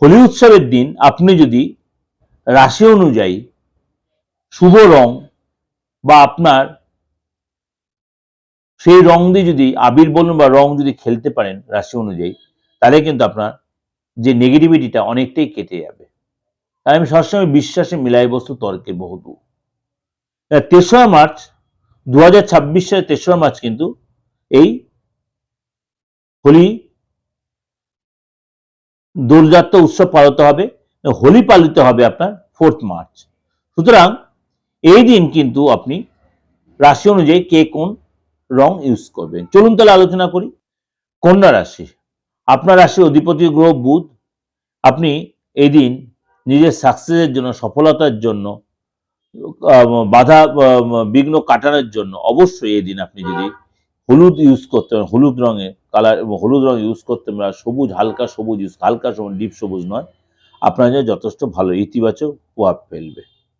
হোলি উৎসবের দিন আপনি যদি রাশি অনুযায়ী শুভ রং বা আপনার সেই রং দিয়ে যদি আবির বলুন বা রং যদি খেলতে পারেন রাশি অনুযায়ী, তাহলে কিন্তু আপনার যে নেগেটিভিটিটা অনেকটাই কেটে যাবে। তাই আমি সবসময় বিশ্বাসে মিলাই বস্তু তর্কে বহুদূর। ৩রা মার্চ 2026 সালের ৩রা মার্চ কিন্তু এই হোলি দোলযাত্রা উৎসব পালিত হবে। হোলি পালিত হবে আপনার 4 মার্চ। সুতরাং এই দিন কিন্তু আপনি রাশি অনুযায়ী কে কোন রং ইউজ করবেন। চলুন তাহলে আলোচনা করি। কন্যা রাশি, আপনার রাশির অধিপতি গ্রহ বুধ। আপনি এই দিন নিজের সাকসেসের জন্য, সফলতার জন্য, বাধা বিঘ্ন কাটানোর জন্য অবশ্যই এই দিন আপনি যদি হলুদ ইউজ করতে পারেন, হলুদ রঙের কালার এবং হলুদ রং ইউজ করতে পারেন, সবুজ, হালকা সবুজ ইউজ, হালকা সবুজ, ডিপ সবুজ নয়, আপনার জন্য যথেষ্ট ভালো ইতিবাচক প্রভাব ফেলবে।